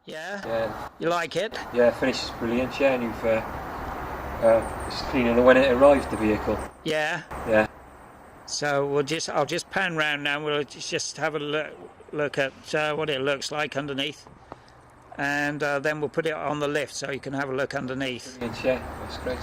Yeah? Yeah. You like it? Yeah, finish is brilliant. Yeah, and you've it's cleaner than when it arrived, the vehicle. Yeah. Yeah. So I'll just pan round now. We'll just have a look at what it looks like underneath, and then we'll put it on the lift so you can have a look underneath. Brilliant. Yeah, that's great.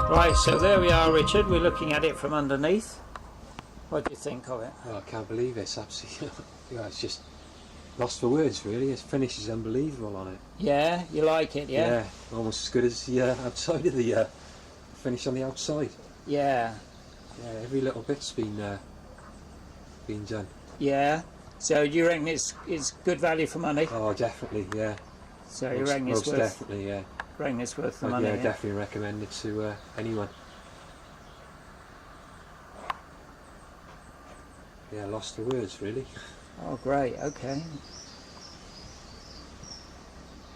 Right, so there we are, Richard. We're looking at it from underneath. What do you think of it? Oh, I can't believe it. It's absolutely. Yeah, it's just lost for words, really. Its finish is unbelievable on it. Yeah, you like it, yeah? Yeah, almost as good as the outside of the finish on the outside. Yeah. Yeah, every little bit's been done. Yeah. So you reckon it's good value for money? Oh, definitely, yeah. So you reckon it's most worth? definitely, yeah. Reckon it's worth the money? Yeah, definitely recommend it to anyone. Yeah, lost for words, really. Oh, great. Okay.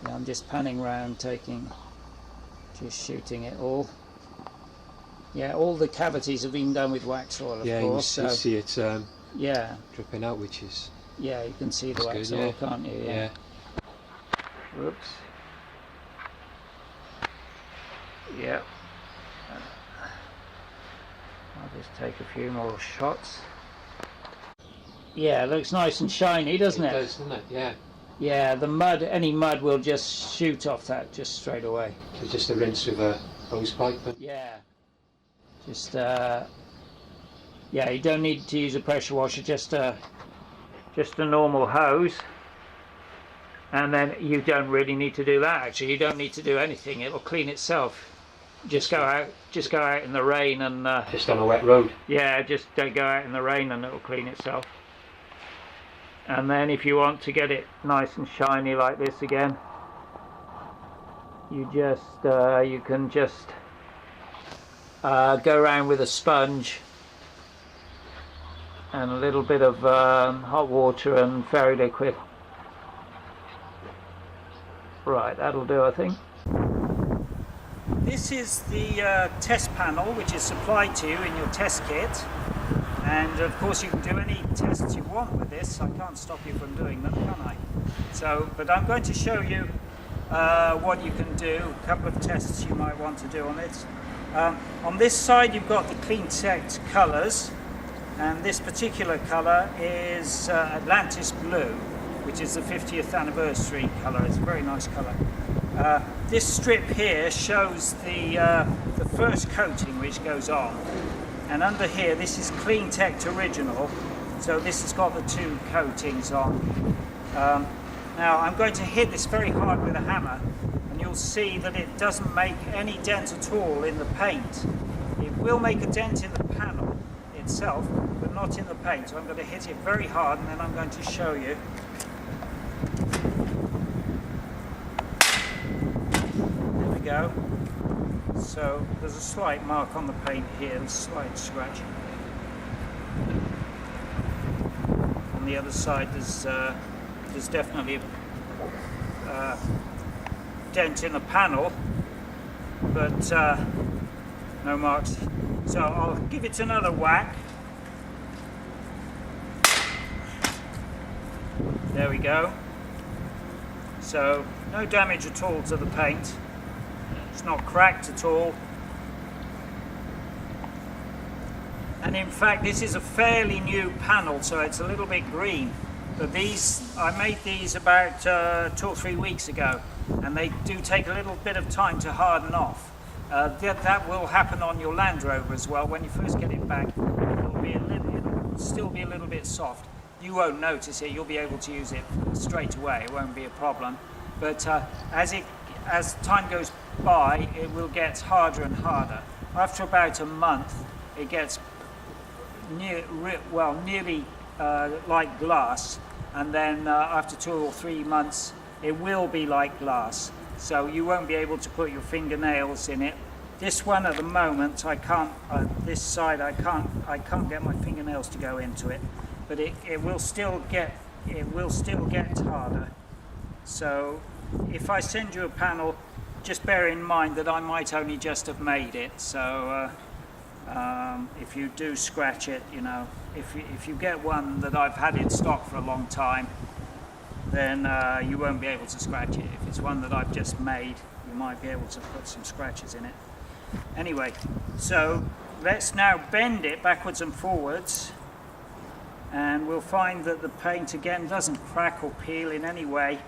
Yeah, I'm just panning round, just shooting it all. Yeah, all the cavities have been done with wax oil, of course. Yeah, you see it yeah, dripping out, which is... Yeah, you can see the wax good, oil, can't you? Yeah. Whoops. Yeah. I'll just take a few more shots. Yeah, it looks nice and shiny, doesn't it? It does, doesn't it? Yeah. Yeah, the mud, any mud will just shoot off that just straight away. So just a rinse with a hose pipe? Yeah. Just, yeah, you don't need to use a pressure washer, just a normal hose. And then you don't really need to do that, actually. You don't need to do anything. It'll clean itself. Just go out in the rain and... just on a wet road? Yeah, just don't go out in the rain and it'll clean itself. And then if you want to get it nice and shiny like this again, you can just go around with a sponge and a little bit of hot water and fairy liquid. Right, that'll do, I think. This is the test panel which is supplied to you in your test kit, and of course you can do any tests you want with this. I can't stop you from doing them, can I? So, but I'm going to show you what you can do, a couple of tests you might want to do on it. On this side you've got the KLEENtected colours, and this particular colour is Atlantis Blue, which is the 50th anniversary colour. It's a very nice colour. This strip here shows the first coating which goes on, and under here this is KLEENtected Original, so this has got the two coatings on. Now I'm going to hit this very hard with a hammer, and you'll see that it doesn't make any dent at all in the paint. It will make a dent in the panel itself, but not in the paint. So I'm going to hit it very hard, and then I'm going to show you. There we go. So there's a slight mark on the paint here, a slight scratch. On the other side there's definitely a dent in the panel, but no marks. So I'll give it another whack. There we go. So no damage at all to the paint. It's not cracked at all. And in fact this is a fairly new panel, so it's a little bit green. But I made these about 2 or 3 weeks ago, and they do take a little bit of time to harden off. that will happen on your Land Rover as well. When you first get it back, it'll still be a little bit soft. You won't notice it. You'll be able to use it straight away. It won't be a problem. But as time goes by, it will get harder and harder. After about a month, it gets nearly like glass, and then after 2 or 3 months, it will be like glass. So you won't be able to put your fingernails in it. This one at the moment, I can't. This side, I can't get my fingernails to go into it. But it will still get harder. So if I send you a panel, just bear in mind that I might only just have made it. So if you do scratch it, you know, if you get one that I've had in stock for a long time, then you won't be able to scratch it. If it's one that I've just made, you might be able to put some scratches in it. Anyway, so let's now bend it backwards and forwards, and we'll find that the paint again doesn't crack or peel in any way.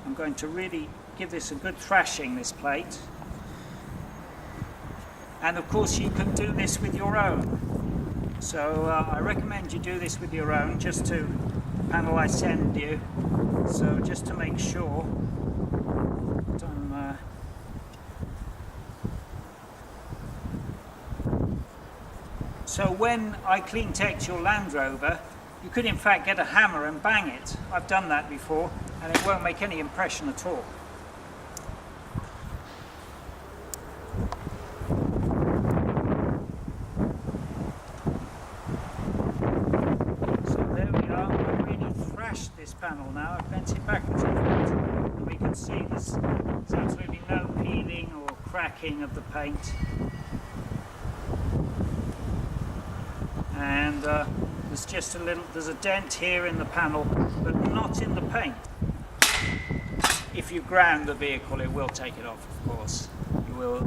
I'm going to really give this a good thrashing, this plate. And of course you can do this with your own. So I recommend you do this with your own, just to the panel I send you. So just to make sure. So when I KLEENtect your Land Rover, you could in fact get a hammer and bang it. I've done that before, and it won't make any impression at all. So there we are. I've really thrashed this panel now. I've bent it backwards and forwards, and we can see there's absolutely no peeling or cracking of the paint. And there's just there's a dent here in the panel, but not in the paint. If you ground the vehicle, it will take it off, of course. You will.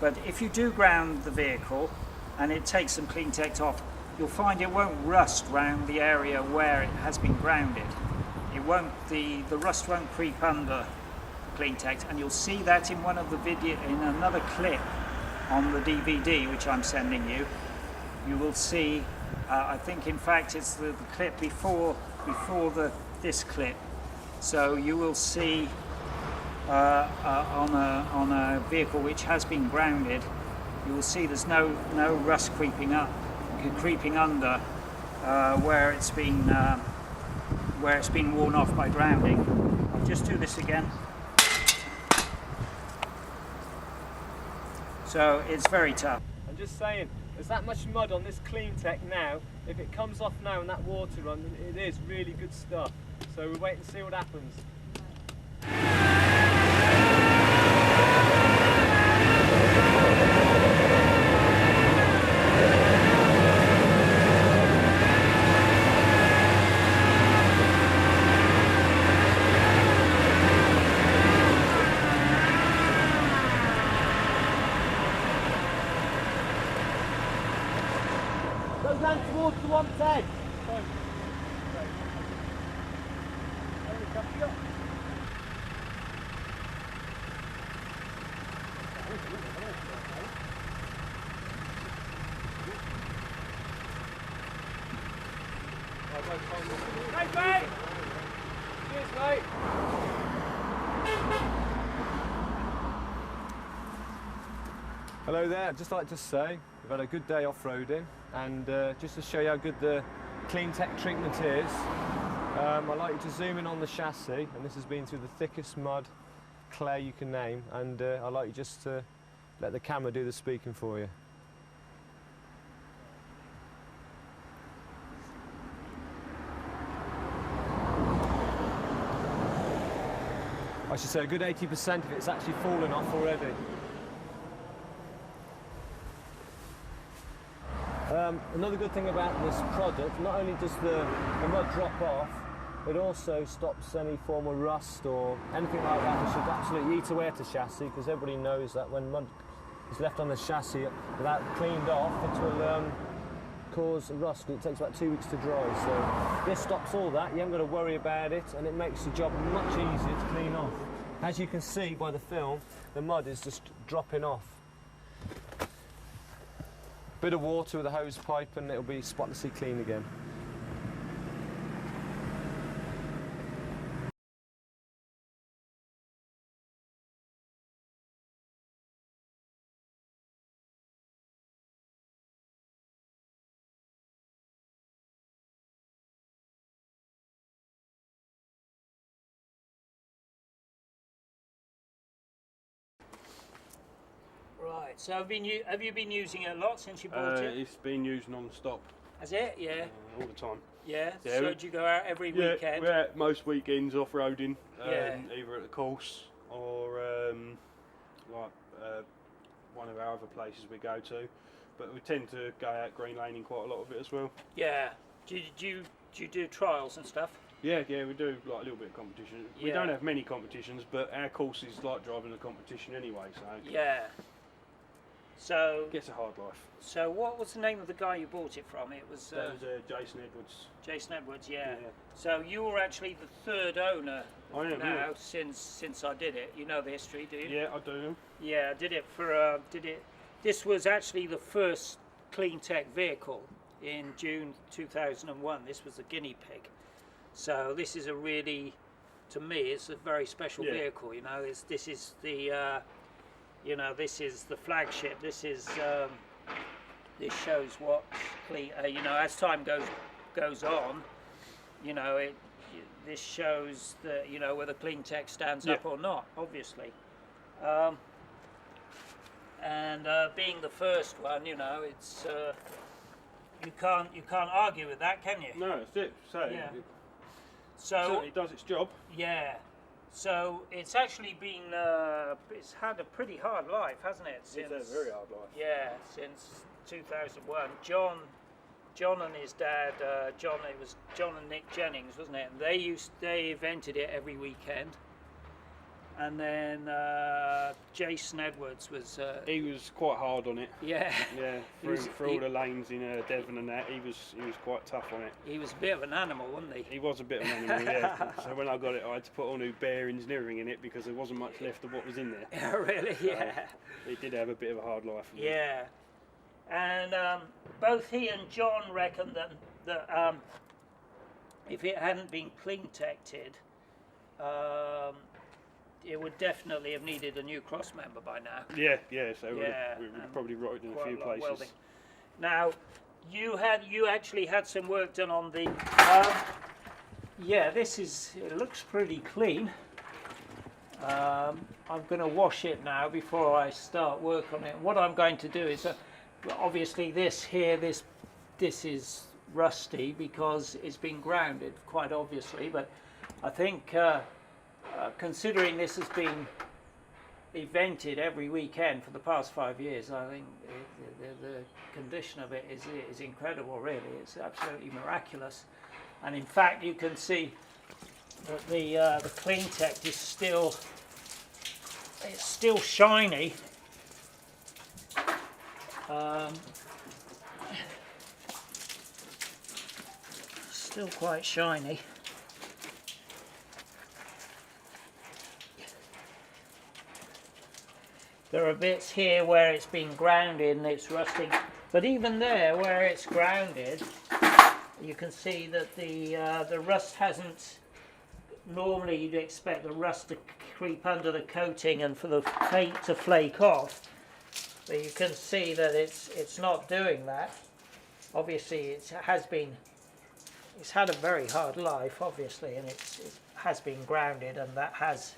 But if you do ground the vehicle and it takes some KLEENtect off, you'll find it won't rust round the area where it has been grounded. It won't. The rust won't creep under KLEENtect, and you'll see that in one of the in another clip on the DVD which I'm sending you. You will see, I think in fact it's the clip before this clip. So you will see on a vehicle which has been grounded, you will see there's no rust creeping under where it's been worn off by grounding. I'll just do this again. So it's very tough. I'm just saying, there's that much mud on this KLEENtect now. If it comes off now and that water runs, it is really good stuff. So we'll wait and see what happens. Go down towards the 110. Hey, mate! Cheers, mate! Hello there, I'd just like to say we've had a good day off-roading, and just to show you how good the KLEENtect treatment is, I'd like you to zoom in on the chassis, and this has been through the thickest mud, clay you can name, and I'd like you just to let the camera do the speaking for you. I should say a good 80% of it's actually fallen off already. Another good thing about this product, not only does the mud drop off, it also stops any form of rust or anything like that. It should absolutely eat away at the chassis, because everybody knows that when mud is left on the chassis without cleaned off, it will cause rust. It takes about 2 weeks to dry. So this stops all that. You haven't got to worry about it, and it makes the job much easier to clean off. As you can see by the film, the mud is just dropping off. Bit of water with a hose pipe and it'll be spotlessly clean again. Right, so have you been using it a lot since you bought it? It's been used non-stop. Has it? Yeah. All the time. Yeah. Yeah, So do you go out every weekend? We're out most weekends off-roading, Yeah. either at the course or one of our other places we go to. But we tend to go out green laning quite a lot of it as well. Yeah. Do you do trials and stuff? Yeah, we do like a little bit of competition. We Yeah. don't have many competitions, but our course is like driving a competition anyway, so Yeah. So it gets a hard life. So what was the name of the guy you bought it from? It was That was Jason Edwards. Jason Edwards. Yeah. Yeah. So you were actually the third owner I am, now yeah. since I did it. You know the history, do you? Yeah, I do. Yeah, I did it for This was actually the first KLEENtect vehicle in June 2001. This was a guinea pig. So this is a really, to me, it's a very special Yeah. vehicle. You know, this is the, this is the flagship. This is this shows what as time goes on, this shows that whether KLEENtect stands up or not, obviously. And being the first one, it's you can't argue with that, can you? No, that's it. So Yeah. it So certainly does its job. yeah, so it's actually been it's had a pretty hard life, hasn't it? It's a very hard life. Yeah, since 2001. John and his dad, it was John and Nick Jennings, wasn't it? And they evented it every weekend. And then Jason Edwards was. He was quite hard on it. Yeah. Yeah, through all the lanes in Devon and that, he was quite tough on it. He was a bit of an animal, wasn't he? He was a bit of an animal, yeah. So when I got it, I had to put all new bearings and everything in it because there wasn't much left of what was in there. Yeah, really, yeah. It did have a bit of a hard life. Yeah. And both he and John reckon that if it hadn't been KLEENtected, it would definitely have needed a new cross member by now. Yeah. So we and probably rotted in a quite few lot of places. welding. Now, you actually had some work done on the. Yeah, it looks pretty clean. I'm going to wash it now before I start work on it. What I'm going to do is, obviously this is rusty because it's been grounded, quite obviously. But I think considering this has been evented every weekend for the past 5 years, I think the condition of it is incredible. Really, it's absolutely miraculous. And in fact, you can see that the KLEENtect is still shiny. Still quite shiny. There are bits here where it's been grounded and it's rusting, but even there where it's grounded, you can see that the rust hasn't. Normally you'd expect the rust to creep under the coating and for the paint to flake off, but you can see that it's not doing that. Obviously it's had a very hard life, obviously, and it has been grounded, and that has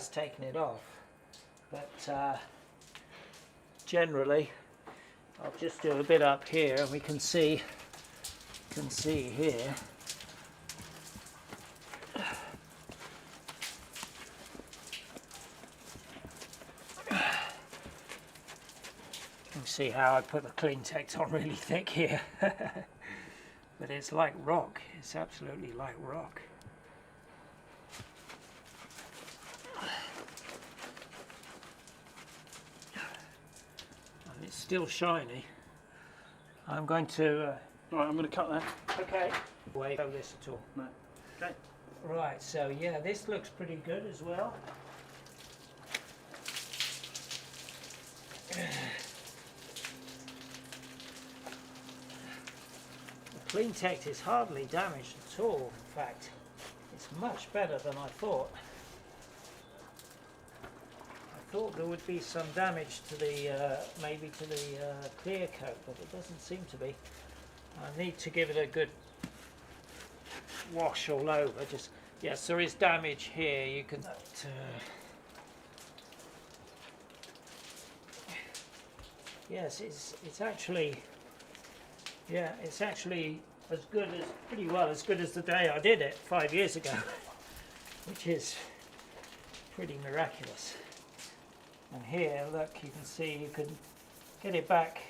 taken it off. But generally, I'll just do a bit up here, and we can see here. You can see how I put the KLEENtect on really thick here. But it's like rock. It's absolutely like rock. And it's still shiny. I'm going to. Right, I'm going to cut that. Okay. Wait on this at all. No. Okay. Right, so yeah, this looks pretty good as well. The KLEENtected is hardly damaged at all, in fact. It's much better than I thought. I thought there would be some damage to the, maybe to the clear coat, but it doesn't seem to be. I need to give it a good wash all over. Just, yes, there is damage here. You can. Yes, it's actually. Yeah, it's actually as good as, pretty well as good as the day I did it 5 years ago, which is pretty miraculous. And here, look, you can see you can get it back